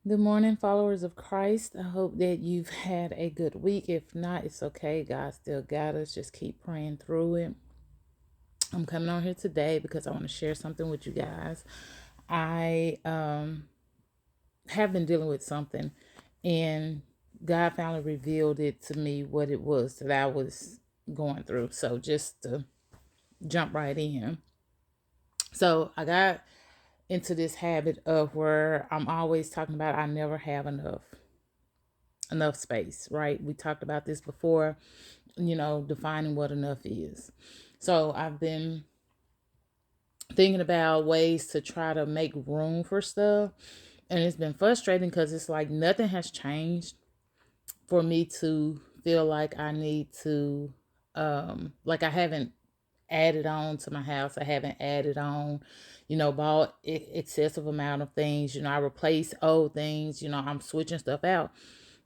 Good morning, followers of Christ. I hope that you've had a good week. If not, it's okay. God still got us. Just keep praying through it. I'm coming on here today because I want to share something with you guys. I have been dealing with something, and God finally revealed it to me what it was that I was going through. So just to jump right in. So I got into this habit of where I'm always talking about I never have enough space, right? We talked about this before, defining what enough is. So I've been thinking about ways to try to make room for stuff. And it's been frustrating because it's like nothing has changed for me to feel like I need to, like I haven't added on to my house. I haven't added on, bought excessive amount of things. I replace old things. I'm switching stuff out.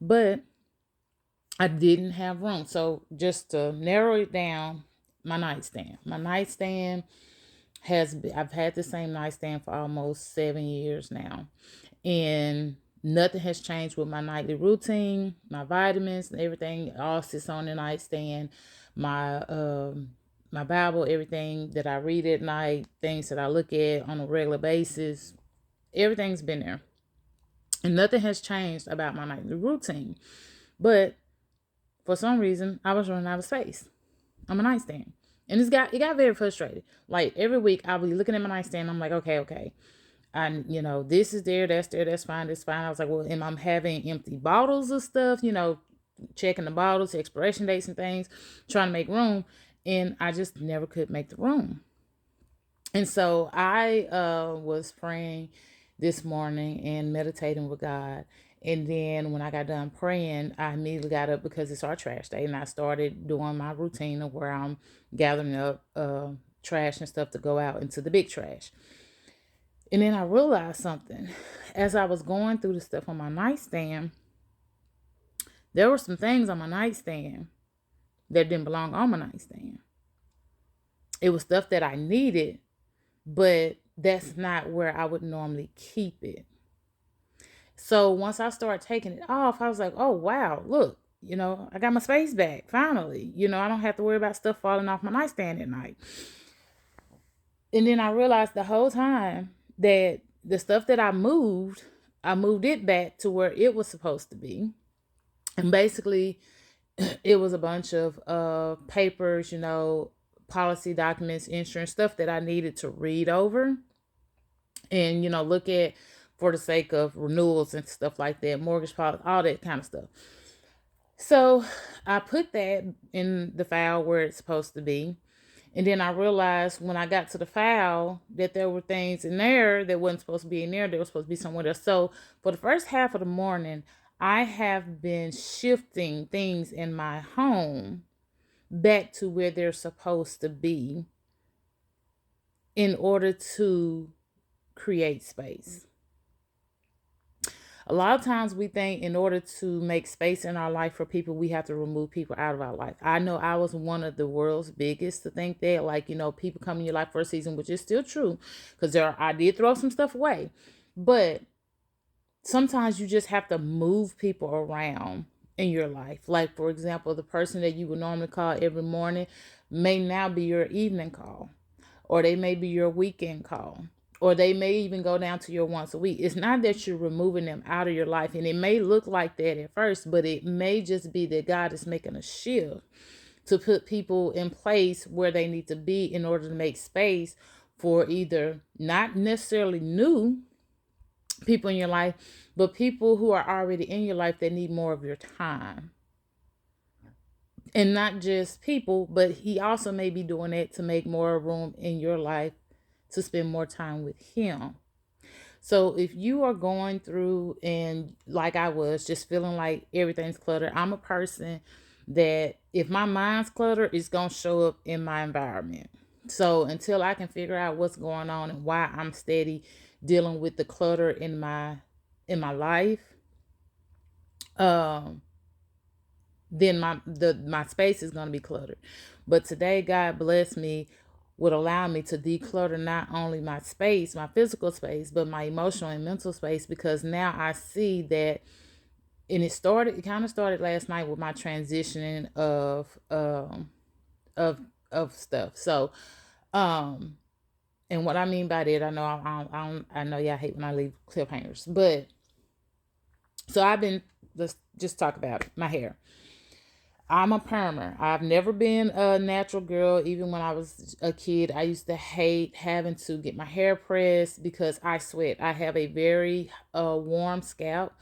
But I didn't have room. So just to narrow it down, my nightstand. My nightstand I've had the same nightstand for almost 7 years now. And nothing has changed with my nightly routine, my vitamins and everything all sits on the nightstand. My Bible, everything that I read at night, things that I look at on a regular basis, everything's been there. And nothing has changed about my nightly routine. But for some reason, I was running out of space on my nightstand. And it got very frustrated. Like every week I'll be looking at my nightstand. I'm like, okay. And this is there, that's fine, that's fine. I was like, well, am I having empty bottles of stuff, checking the bottles, expiration dates and things, trying to make room. And I just never could make the room. And so I was praying this morning and meditating with God. And then when I got done praying, I immediately got up because it's our trash day. And I started doing my routine of where I'm gathering up trash and stuff to go out into the big trash. And then I realized something. As I was going through the stuff on my nightstand, there were some things on my nightstand that didn't belong on my nightstand. It was stuff that I needed, but that's not where I would normally keep it. So once I started taking it off, I was like, oh, wow, look, I got my space back finally. I don't have to worry about stuff falling off my nightstand at night. And then I realized the whole time that the stuff that I moved it back to where it was supposed to be. And basically, it was a bunch of papers, policy documents, insurance stuff that I needed to read over and look at for the sake of renewals and stuff like that, mortgage policy, all that kind of stuff. So I put that in the file where it's supposed to be. And then I realized when I got to the file that there were things in there that wasn't supposed to be in there. They were supposed to be somewhere else. So for the first half of the morning, I have been shifting things in my home back to where they're supposed to be in order to create space. A lot of times we think in order to make space in our life for people, we have to remove people out of our life. I know I was one of the world's biggest to think that, like, people come in your life for a season, which is still true because I did throw some stuff away. But sometimes you just have to move people around in your life. Like, for example, the person that you would normally call every morning may now be your evening call, or they may be your weekend call, or they may even go down to your once a week. It's not that you're removing them out of your life, and it may look like that at first, but it may just be that God is making a shift to put people in place where they need to be in order to make space for either not necessarily new people in your life, but people who are already in your life that need more of your time. And not just people, but he also may be doing it to make more room in your life to spend more time with him. So if you are going through and like I was just feeling like everything's cluttered, I'm a person that if my mind's cluttered, it's going to show up in my environment. So until I can figure out what's going on and why I'm steady dealing with the clutter in my life, um then my space is going to be cluttered. But today God blessed me would allow me to declutter not only my space, my physical space, but my emotional and mental space, because now I see that. And it kind of started last night with my transitioning of of stuff. So, um, and what I mean by that, I know y'all hate when I leave cliffhangers, but so let's just talk about it. My hair. I'm a permer. I've never been a natural girl. Even when I was a kid, I used to hate having to get my hair pressed because I sweat. I have a very warm scalp,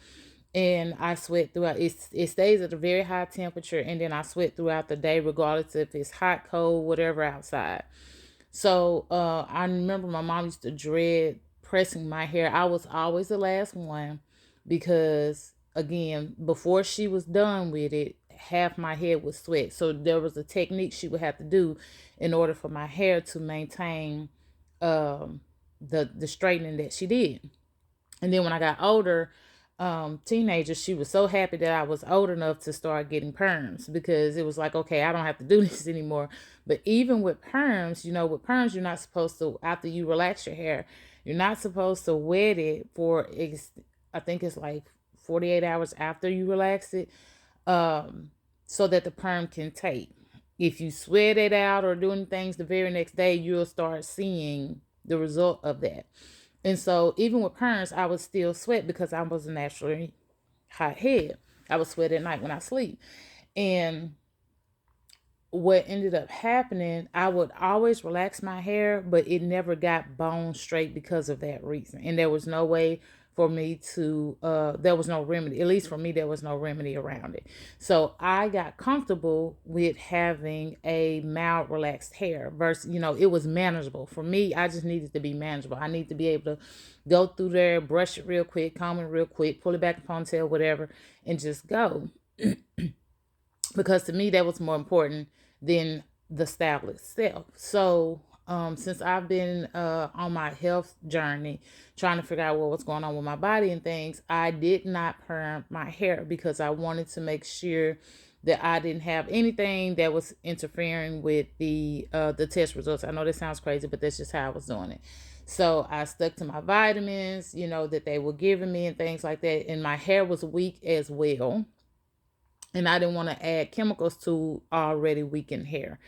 and I sweat throughout. It stays at a very high temperature, and then I sweat throughout the day, regardless if it's hot, cold, whatever outside. So I remember my mom used to dread pressing my hair. I was always the last one because, again, before she was done with it, half my head was sweat. So there was a technique she would have to do in order for my hair to maintain um, the straightening that she did. And then when I got older, teenager, she was so happy that I was old enough to start getting perms, because it was like, okay, I don't have to do this anymore. But even with perms, with perms, you're not supposed to, after you relax your hair, you're not supposed to wet it for, I think it's like 48 hours after you relax it, so that the perm can take. If you sweat it out or doing things the very next day, you'll start seeing the result of that. And so even with perms, I would still sweat because I was a naturally hot head. I would sweat at night when I sleep. And what ended up happening, I would always relax my hair, but it never got bone straight because of that reason. And there was no way for me to, there was no remedy. At least for me, there was no remedy around it. So I got comfortable with having a mild relaxed hair versus, it was manageable. For me, I just needed to be manageable. I need to be able to go through there, brush it real quick, comb it real quick, pull it back in ponytail, whatever, and just go. Because to me, that was more important than the style itself. So since I've been on my health journey, trying to figure out what's going on with my body and things, I did not perm my hair because I wanted to make sure that I didn't have anything that was interfering with the test results. I know that sounds crazy, but that's just how I was doing it. So I stuck to my vitamins, that they were giving me and things like that. And my hair was weak as well. And I didn't want to add chemicals to already weakened hair.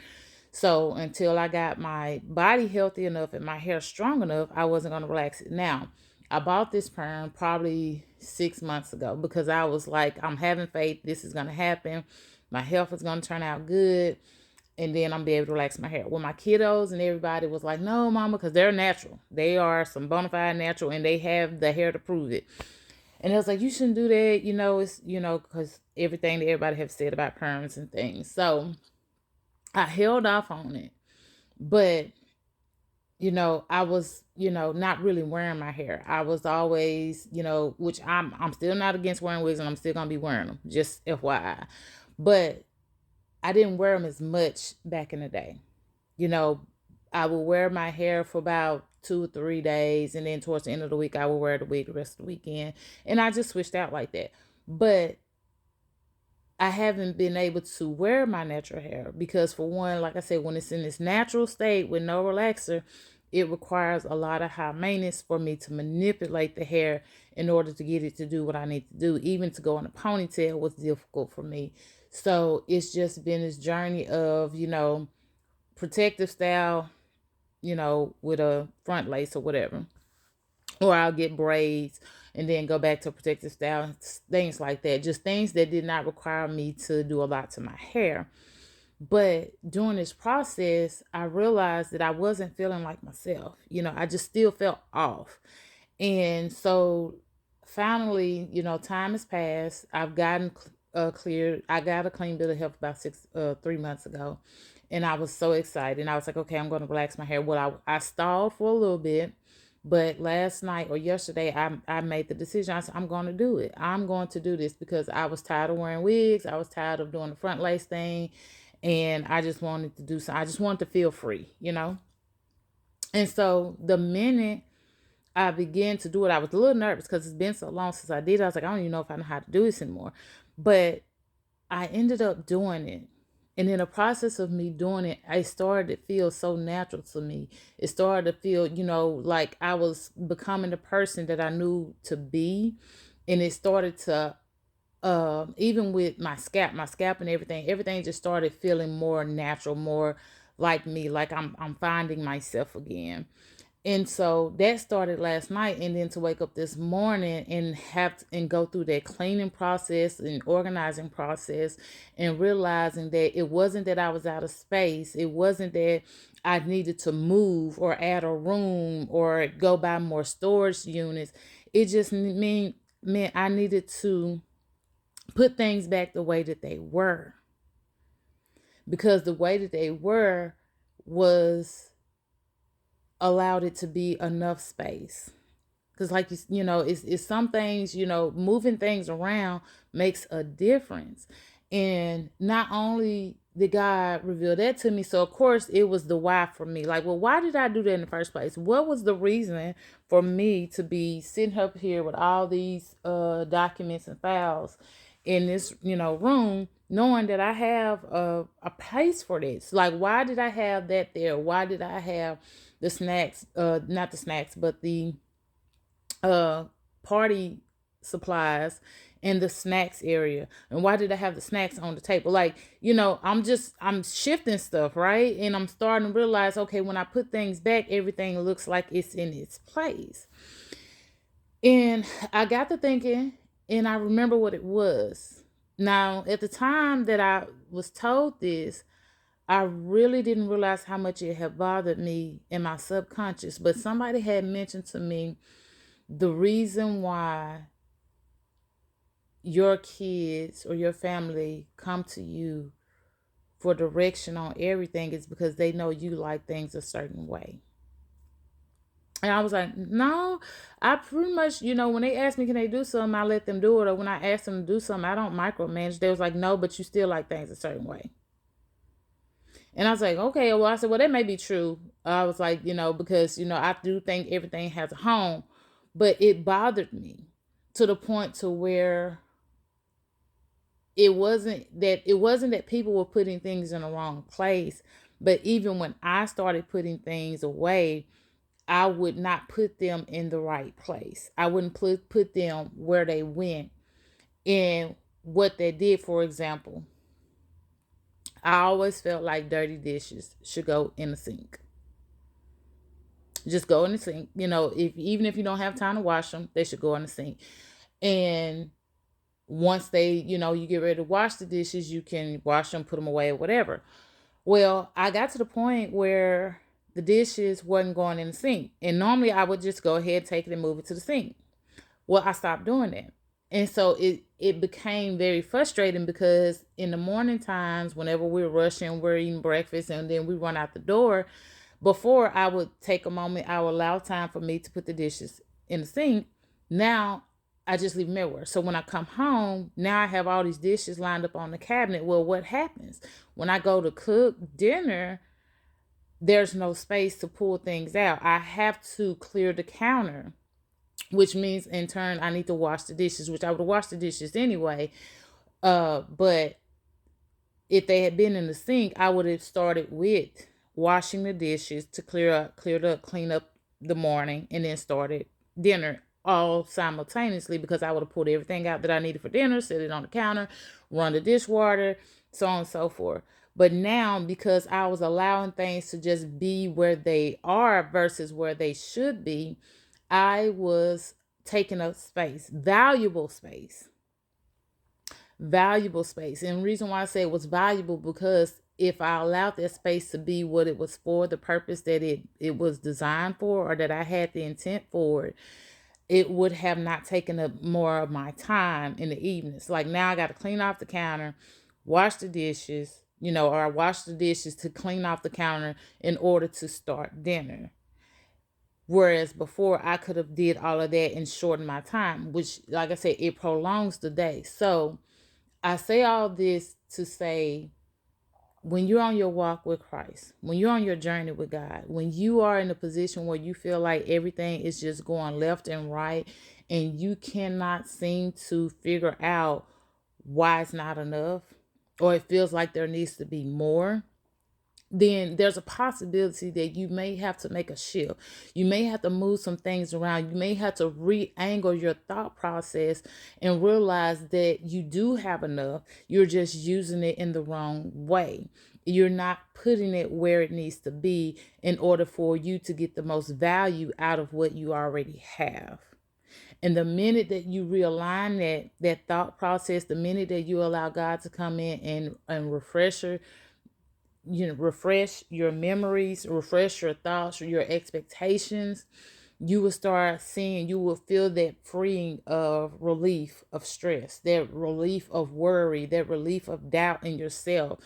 So until I got my body healthy enough and my hair strong enough, I wasn't going to relax it. Now, I bought this perm probably 6 months ago because I was like, I'm having faith. This is going to happen. My health is going to turn out good. And then I'm be able to relax my hair. Well, my kiddos and everybody was like, no, mama, because they're natural. They are some bona fide natural, and they have the hair to prove it. And it was like, you shouldn't do that, it's, because everything that everybody have said about perms and things. So I held off on it. But, I was, not really wearing my hair. I was always, which I'm still not against wearing wigs, and I'm still going to be wearing them, just FYI. But I didn't wear them as much back in the day. I would wear my hair for about 2 or 3 days, and then towards the end of the week I would wear the wig the rest of the weekend, and I just switched out like that. But I haven't been able to wear my natural hair because, for one, like I said, when it's in this natural state with no relaxer, it requires a lot of high maintenance for me to manipulate the hair in order to get it to do what I need to do. Even to go in a ponytail was difficult for me. So it's just been this journey of, protective style, with a front lace or whatever. Or I'll get braids and then go back to protective style, things like that. Just things that did not require me to do a lot to my hair. But during this process, I realized that I wasn't feeling like myself. I just still felt off. And so finally, time has passed. I've gotten cleared. I got a clean bill of health about 3 months ago. And I was so excited. And I was like, okay, I'm going to relax my hair. Well, I stalled for a little bit. But last night or yesterday, I made the decision. I said, I'm going to do it. I'm going to do this because I was tired of wearing wigs. I was tired of doing the front lace thing. And I just wanted to do something. I just wanted to feel free, And so the minute I began to do it, I was a little nervous because it's been so long since I did it. I was like, I don't even know if I know how to do this anymore. But I ended up doing it. And in the process of me doing it, I started to feel so natural to me. It started to feel, like I was becoming the person that I knew to be. And it started to, even with my scalp and everything just started feeling more natural, more like me, like I'm finding myself again. And so that started last night, and then to wake up this morning and and go through that cleaning process and organizing process, and realizing that it wasn't that I was out of space. It wasn't that I needed to move or add a room or go buy more storage units. It just meant I needed to put things back the way that they were, because the way that they were was allowed it to be enough space. Because like it's some things, moving things around makes a difference. And not only did God reveal that to me, so of course it was the why for me. Like, well, why did I do that in the first place? What was the reason for me to be sitting up here with all these documents and files in this room, knowing that I have a place for this? Like, why did I have that there? Why did I have the snacks, not the snacks, but the uh party supplies in the snacks area? And why did I have the snacks on the table? Like, I'm shifting stuff, right? And I'm starting to realize, okay, when I put things back, everything looks like it's in its place. And I got to thinking, and I remember what it was. Now, at the time that I was told this, I really didn't realize how much it had bothered me in my subconscious. But somebody had mentioned to me the reason why your kids or your family come to you for direction on everything is because they know you like things a certain way. And I was like, no, I pretty much, when they ask me, can they do something, I let them do it. Or when I ask them to do something, I don't micromanage. They was like, no, but you still like things a certain way. And I was like, okay, well, I said, well, that may be true. I was like, because, I do think everything has a home, but it bothered me to the point to where it wasn't that people were putting things in the wrong place, but even when I started putting things away, I would not put them in the right place. I wouldn't put them where they went. And what they did, for example, I always felt like dirty dishes should go in the sink. Just go in the sink. Even if you don't have time to wash them, they should go in the sink. And once you get ready to wash the dishes, you can wash them, put them away, or whatever. Well, I got to the point where the dishes wasn't going in the sink. And normally I would just go ahead, take it, and move it to the sink. Well, I stopped doing that. And so it became very frustrating, because in the morning times, whenever we're rushing, we're eating breakfast, and then we run out the door, before I would take a moment, I would allow time for me to put the dishes in the sink. Now I just leave them everywhere. So when I come home, now I have all these dishes lined up on the cabinet. Well, what happens? When I go to cook dinner, there's no space to pull things out. I have to clear the counter, which means in turn I need to wash the dishes, which I would wash the dishes anyway. But if they had been in the sink, I would have started with washing the dishes to clean up the morning, and then started dinner all simultaneously, because I would have pulled everything out that I needed for dinner, set it on the counter, run the dishwater, so on and so forth. But now, because I was allowing things to just be where they are versus where they should be, I was taking up space, valuable space. And the reason why I say it was valuable, because if I allowed that space to be what it was for, the purpose that it was designed for, or that I had the intent for it would have not taken up more of my time in the evenings. Like, now I got to clean off the counter, wash the dishes, or I wash the dishes to clean off the counter in order to start dinner. Whereas before, I could have did all of that and shortened my time, which, like I said, it prolongs the day. So I say all this to say, when you're on your walk with Christ, when you're on your journey with God, when you are in a position where you feel like everything is just going left and right, and you cannot seem to figure out why it's not enough, or it feels like there needs to be more, then there's a possibility that you may have to make a shift. You may have to move some things around. You may have to re-angle your thought process and realize that you do have enough. You're just using it in the wrong way. You're not putting it where it needs to be in order for you to get the most value out of what you already have. And the minute that you realign that thought process, the minute that you allow God to come in and refresh your memories, refresh your thoughts, your expectations, you will start seeing, you will feel that freeing of relief of stress, that relief of worry, that relief of doubt in yourself.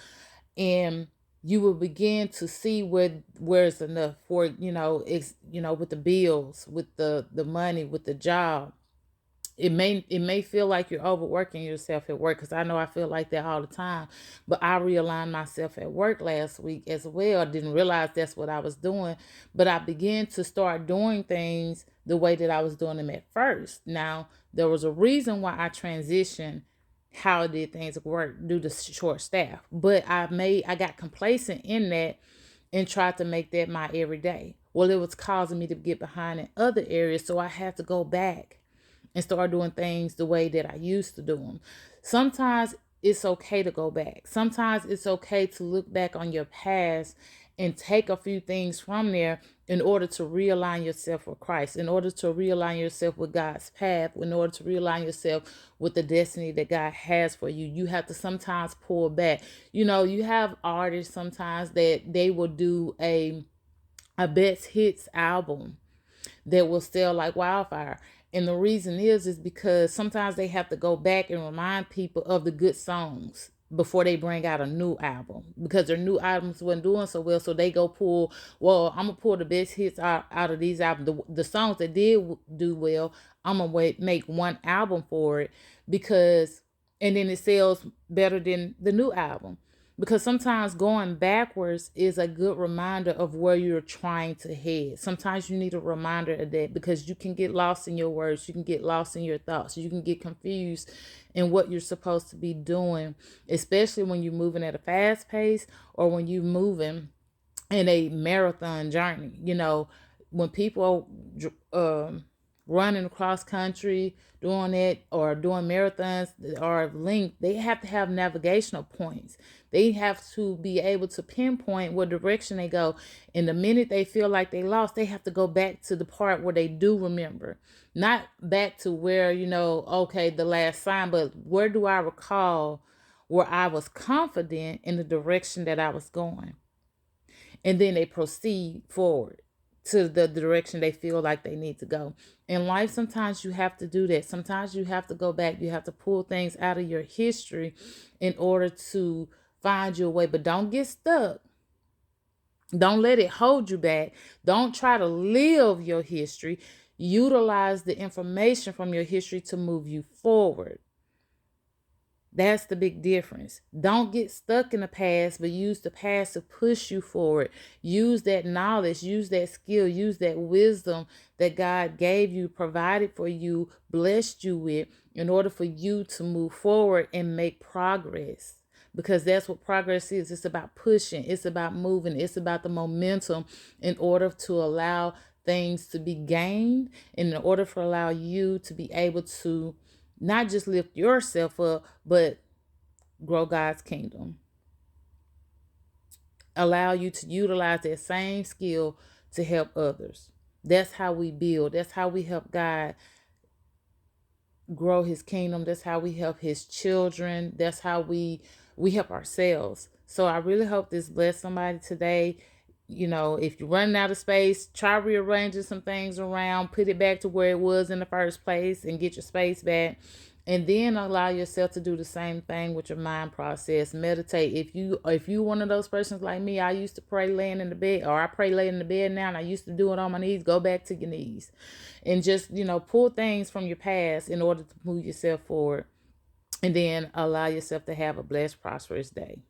And you will begin to see where's enough for, it's, with the bills, with the money, with the job. It may feel like you're overworking yourself at work, because I know I feel like that all the time. But I realigned myself at work last week as well. I didn't realize that's what I was doing, but I began to start doing things the way that I was doing them at first. Now, there was a reason why I transitioned how I did things at work due to short staff, but I got complacent in that and tried to make that my everyday. Well, it was causing me to get behind in other areas, so I had to go back and start doing things the way that I used to do them. Sometimes it's okay to go back. Sometimes it's okay to look back on your past and take a few things from there in order to realign yourself with Christ, in order to realign yourself with God's path, in order to realign yourself with the destiny that God has for you. You have to sometimes pull back. You have artists sometimes that they will do a best hits album that will sell like wildfire. And the reason is because sometimes they have to go back and remind people of the good songs before they bring out a new album, because their new albums wasn't doing so well. So they go pull, well, I'm gonna pull the best hits out of these albums. The songs that did do well, I'm gonna make one album for it, because, and then it sells better than the new album. Because sometimes going backwards is a good reminder of where you're trying to head. Sometimes you need a reminder of that, because you can get lost in your words. You can get lost in your thoughts. You can get confused in what you're supposed to be doing, especially when you're moving at a fast pace or when you're moving in a marathon journey. When people running across country, doing it, or doing marathons or length, they have to have navigational points. They have to be able to pinpoint what direction they go. And the minute they feel like they lost, they have to go back to the part where they do remember. Not back to where, okay, the last sign, but where do I recall where I was confident in the direction that I was going? And then they proceed forward to the direction they feel like they need to go. In life, sometimes you have to do that. Sometimes you have to go back. You have to pull things out of your history in order to find your way. But don't get stuck. Don't let it hold you back. Don't try to live your history. Utilize the information from your history to move you forward. That's the big difference. Don't get stuck in the past, but use the past to push you forward. Use that knowledge, use that skill, use that wisdom that God gave you, provided for you, blessed you with, in order for you to move forward and make progress. Because that's what progress is. It's about pushing, it's about moving, it's about the momentum in order to allow things to be gained, and in order for allow you to be able to not just lift yourself up, but grow God's kingdom. Allow you to utilize that same skill to help others. That's how we build. That's how we help God grow his kingdom. That's how we help his children. That's how we help ourselves. So I really hope this blessed somebody today. If you're running out of space, try rearranging some things around, put it back to where it was in the first place and get your space back. And then allow yourself to do the same thing with your mind process. Meditate. If you one of those persons like me, I used to pray laying in the bed, or I pray laying in the bed now, and I used to do it on my knees. Go back to your knees and just, pull things from your past in order to move yourself forward. And then allow yourself to have a blessed, prosperous day.